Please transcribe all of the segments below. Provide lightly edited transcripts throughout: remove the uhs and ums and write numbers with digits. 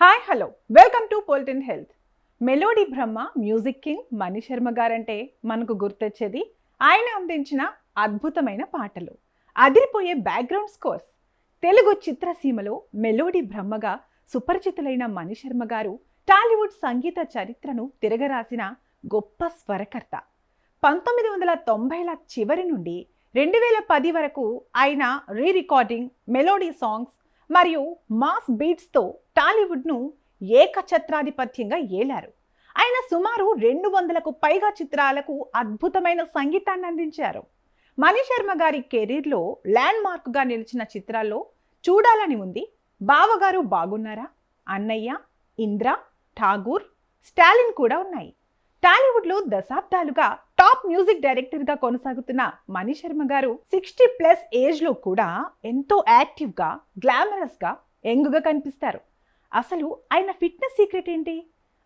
Hi hello welcome to Politin health. Melody Brahma music king Mani Sharma గారంటే మనకు గుర్తొచ్చేది ఆయన అందించిన అద్భుతమైన పాటలు, అదిరిపోయే బ్యాక్గ్రౌండ్ స్కోర్స్. తెలుగు చిత్రసీమలో మెలోడీ బ్రహ్మగా సుపరిచితులైన మణి శర్మ గారు టాలీవుడ్ సంగీత చరిత్రను తిరగరాసిన గొప్ప స్వరకర్త. 1990ల చివరి నుండి 2010 వరకు ఆయన రికార్డింగ్, మెలోడీ సాంగ్స్ మరియు మాస్ బీట్స్తో టాలీవుడ్ను ఏకఛత్రాధిపత్యంగా ఏలారు. ఆయన సుమారు 200కు పైగా చిత్రాలకు అద్భుతమైన సంగీతాన్ని అందించారు. మణి శర్మ గారి కెరీర్లో ల్యాండ్ మార్క్గా నిలిచిన చిత్రాల్లో చూడాలని ఉంది, బావగారు బాగున్నారా, అన్నయ్య, ఇంద్ర, ఠాగూర్, స్టాలిన్ కూడా ఉన్నాయి. టాలీవుడ్లో దశాబ్దాలుగా టాప్ మ్యూజిక్ డైరెక్టర్గా కొనసాగుతున్న మణి శర్మ గారు 60+ ఏజ్లో కూడా ఎంతో యాక్టివ్గా, గ్లామరస్గా, యంగ్గా కనిపిస్తారు. అసలు ఆయన ఫిట్నెస్ సీక్రెట్ ఏంటి,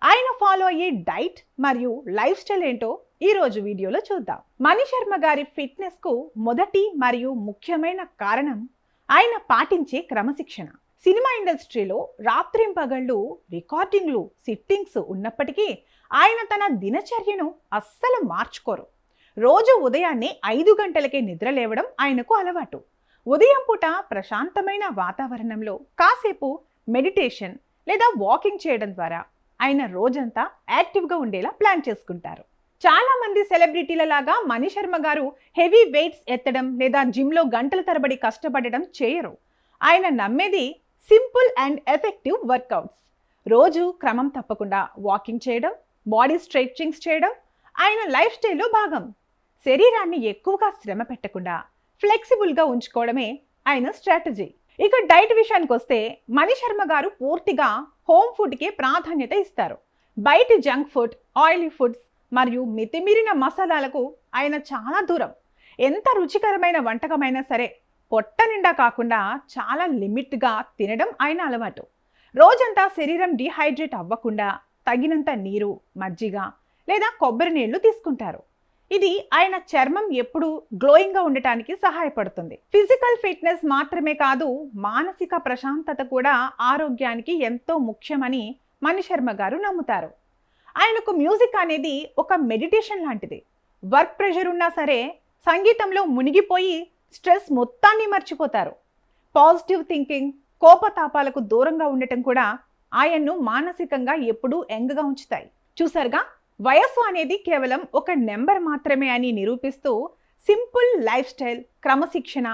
ఆయన ఫాలో అయ్యే డైట్ మరియు లైఫ్ స్టైల్ ఏంటో ఈరోజు వీడియోలో చూద్దాం. మణి శర్మ గారి ఫిట్నెస్కు మొదటి మరియు ముఖ్యమైన కారణం ఆయన పాటించే క్రమశిక్షణ. సినిమా ఇండస్ట్రీలో రాత్రింపగళ్ళు, రికార్డింగ్లు, సిట్టింగ్స్ ఉన్నప్పటికీ ఆయన తన దినచర్యను అస్సలు మార్చుకోరు. రోజు ఉదయాన్నే 5 గంటలకే నిద్ర లేవడం ఆయనకు అలవాటు. ఉదయం పూట ప్రశాంతమైన వాతావరణంలో కాసేపు మెడిటేషన్ లేదా వాకింగ్ చేయడం ద్వారా ఆయన రోజంతా యాక్టివ్గా ఉండేలా ప్లాన్ చేసుకుంటారు. చాలా మంది సెలబ్రిటీల లాగా మణి శర్మ గారు హెవీ వెయిట్స్ ఎత్తడం లేదా జిమ్లో గంటల తరబడి కష్టపడడం చేయరు. ఆయన నమ్మేది సింపుల్ అండ్ ఎఫెక్టివ్ వర్కౌట్స్. రోజు క్రమం తప్పకుండా వాకింగ్ చేయడం, బాడీ స్ట్రెచ్చింగ్స్ చేయడం ఆయన లైఫ్ స్టైల్లో భాగం. శరీరాన్ని ఎక్కువగా శ్రమ పెట్టకుండా ఫ్లెక్సిబుల్గా ఉంచుకోవడమే ఆయన స్ట్రాటజీ. ఇక డైట్ విషయానికి వస్తే మణి శర్మ గారు పూర్తిగా హోమ్ ఫుడ్కే ప్రాధాన్యత ఇస్తారు. బయటి జంక్ ఫుడ్, ఆయిలీ ఫుడ్స్ మరియు మితిమీరిన మసాలాలకు ఆయన చాలా దూరం. ఎంత రుచికరమైన వంటకమైనా సరే పొట్ట నిండా కాకుండా చాలా లిమిట్గా తినడం ఆయన అలవాటు. రోజంతా శరీరం డిహైడ్రేట్ అవ్వకుండా తగినంత నీరు, మజ్జిగ లేదా కొబ్బరి నీళ్లు తీసుకుంటారు. ఇది ఆయన చర్మం ఎప్పుడూ గ్లోయింగ్గా ఉండటానికి సహాయపడుతుంది. ఫిజికల్ ఫిట్నెస్ మాత్రమే కాదు, మానసిక ప్రశాంతత కూడా ఆరోగ్యానికి ఎంతో ముఖ్యమని మణి శర్మ గారు నమ్ముతారు. ఆయనకు మ్యూజిక్ అనేది ఒక మెడిటేషన్ లాంటిది. వర్క్ ప్రెషర్ ఉన్నా సరే సంగీతంలో మునిగిపోయి స్ట్రెస్ మొత్తాన్ని మర్చిపోతారు. పాజిటివ్ థింకింగ్, కోపతాపాలకు దూరంగా ఉండటం కూడా ఆయన్ను మానసికంగా ఎప్పుడూ యంగ్గా ఉంచుతాయి. చూసారుగా, వయస్సు అనేది కేవలం ఒక నెంబర్ మాత్రమే అని నిరూపిస్తూ సింపుల్ లైఫ్ స్టైల్, క్రమశిక్షణ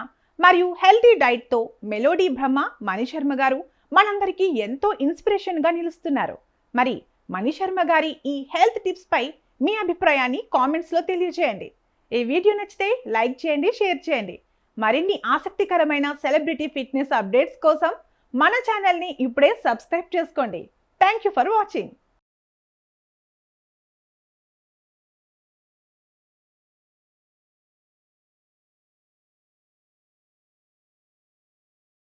మరియు హెల్తీ డైట్తో మెలోడీ బ్రహ్మ మణి శర్మ గారు మనందరికీ ఎంతో ఇన్స్పిరేషన్గా నిలుస్తున్నారు. మరి మణి శర్మ గారి ఈ హెల్త్ టిప్స్పై మీ అభిప్రాయాన్ని కామెంట్స్లో తెలియజేయండి. ఈ వీడియో నచ్చితే లైక్ చేయండి, షేర్ చేయండి. మరిన్ని ఆసక్తికరమైన సెలబ్రిటీ ఫిట్నెస్ అప్డేట్స్ కోసం మన ఛానల్ని ఇప్పుడే సబ్స్క్రైబ్ చేసుకోండి. Thank you for watching.